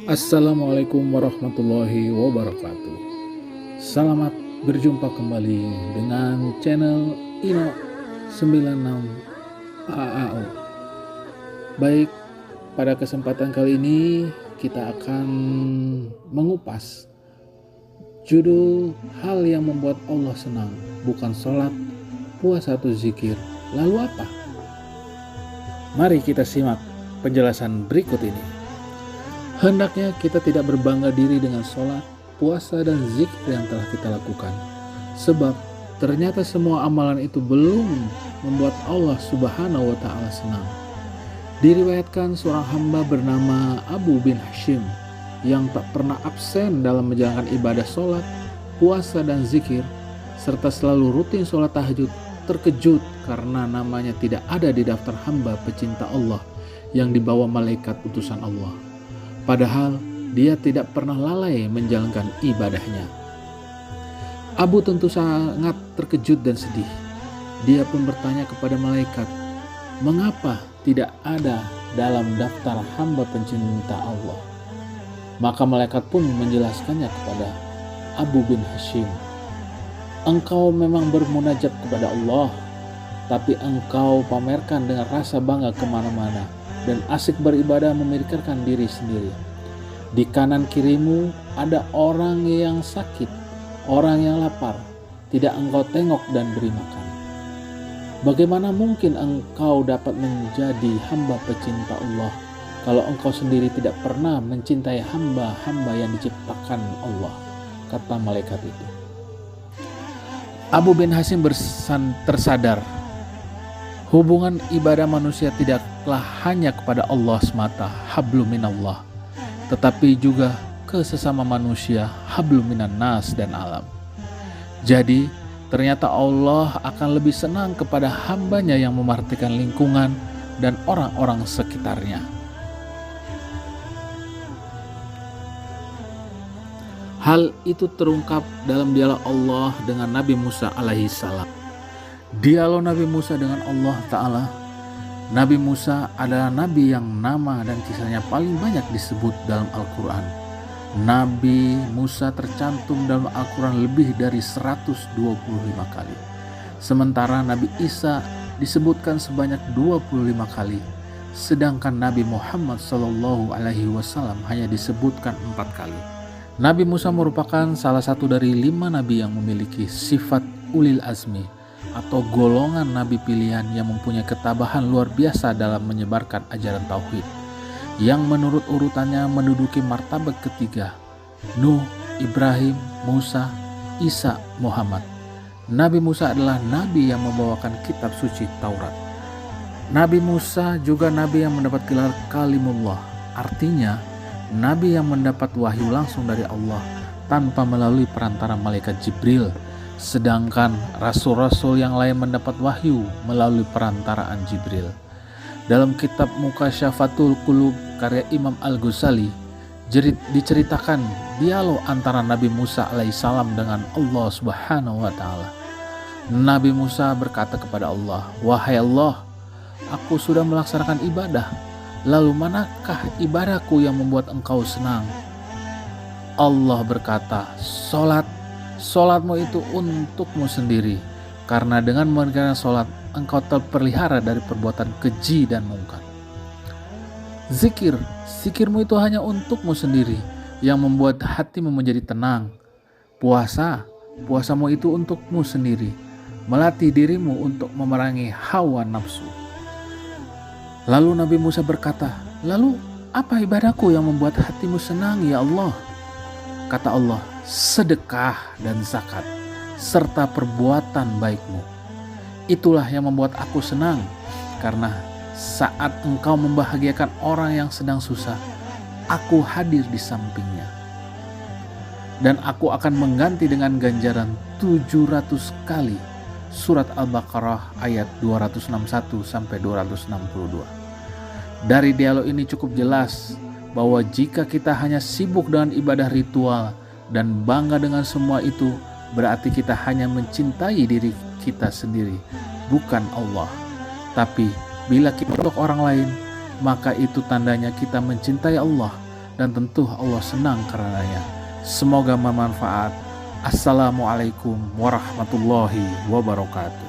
Assalamualaikum warahmatullahi wabarakatuh. Selamat berjumpa kembali dengan channel Ino 96 AAO. Baik, pada kesempatan kali ini kita akan mengupas judul hal yang membuat Allah senang, bukan sholat, puasa atau zikir. Lalu apa? Mari kita simak penjelasan berikut ini. Hendaknya kita tidak berbangga diri dengan sholat, puasa, dan zikir yang telah kita lakukan. Sebab ternyata semua amalan itu belum membuat Allah Subhanahu wa Ta'ala senang. Diriwayatkan seorang hamba bernama Abu bin Hashim yang tak pernah absen dalam menjalankan ibadah sholat, puasa, dan zikir, serta selalu rutin sholat tahajud, terkejut karena namanya tidak ada di daftar hamba pecinta Allah yang dibawa malaikat utusan Allah. Padahal dia tidak pernah lalai menjalankan ibadahnya. Abu tentu sangat terkejut dan sedih. Dia pun bertanya kepada malaikat, mengapa tidak ada dalam daftar hamba pencinta Allah? Maka malaikat pun menjelaskannya kepada Abu bin Hashim, engkau memang bermunajat kepada Allah, tapi engkau pamerkan dengan rasa bangga kemana-mana dan asik beribadah memikirkan diri sendiri. Di kanan kirimu ada orang yang sakit, orang yang lapar, tidak engkau tengok dan beri makan. Bagaimana mungkin engkau dapat menjadi hamba pecinta Allah kalau engkau sendiri tidak pernah mencintai hamba-hamba yang diciptakan Allah, kata malaikat itu. Abu bin Hashim tersadar hubungan ibadah manusia tidaklah hanya kepada Allah semata, hablum minallah, tetapi juga ke sesama manusia, hablum minan nas dan alam. Jadi ternyata Allah akan lebih senang kepada hambanya yang memperhatikan lingkungan dan orang-orang sekitarnya. Hal itu terungkap dalam dialog Allah dengan Nabi Musa alaihissalam. Dialog Nabi Musa dengan Allah Ta'ala. Nabi Musa adalah nabi yang nama dan kisahnya paling banyak disebut dalam Al-Quran. Nabi Musa tercantum dalam Al-Quran lebih dari 125 kali. Sementara Nabi Isa disebutkan sebanyak 25 kali. Sedangkan Nabi Muhammad SAW hanya disebutkan 4 kali. Nabi Musa merupakan salah satu dari 5 nabi yang memiliki sifat ulil azmi, atau golongan nabi pilihan yang mempunyai ketabahan luar biasa dalam menyebarkan ajaran tauhid, yang menurut urutannya menduduki martabat ketiga: Nuh, Ibrahim, Musa, Isa, Muhammad. Nabi Musa adalah nabi yang membawakan kitab suci Taurat. Nabi Musa juga nabi yang mendapat gelar Kalimullah, artinya nabi yang mendapat wahyu langsung dari Allah tanpa melalui perantara malaikat Jibril. Sedangkan rasul-rasul yang lain mendapat wahyu melalui perantaraan Jibril. Dalam kitab Mukasyafatul Qulub karya Imam Al-Ghazali diceritakan dialog antara Nabi Musa alaihissalam dengan Allah Subhanahu wa Ta'ala. Nabi Musa berkata kepada Allah, wahai Allah, aku sudah melaksanakan ibadah, lalu manakah ibadahku yang membuat engkau senang? Allah berkata, Sholatmu itu untukmu sendiri, karena dengan mengerjakan sholat engkau terpelihara dari perbuatan keji dan mungkar. Zikirmu itu hanya untukmu sendiri, yang membuat hatimu menjadi tenang. Puasamu itu untukmu sendiri, melatih dirimu untuk memerangi hawa nafsu. Lalu Nabi Musa berkata, lalu apa ibadahku yang membuat hatimu senang ya Allah? Kata Allah, sedekah dan zakat, serta perbuatan baikmu. Itulah yang membuat aku senang, karena saat engkau membahagiakan orang yang sedang susah, aku hadir di sampingnya. Dan aku akan mengganti dengan ganjaran 700 kali. Surat Al-Baqarah ayat 261 sampai 262. Dari dialog ini cukup jelas bahwa jika kita hanya sibuk dengan ibadah ritual dan bangga dengan semua itu, berarti kita hanya mencintai diri kita sendiri bukan Allah. Tapi bila kita untuk orang lain, maka itu tandanya kita mencintai Allah, dan tentu Allah senang karenanya. Semoga bermanfaat. Assalamualaikum warahmatullahi wabarakatuh.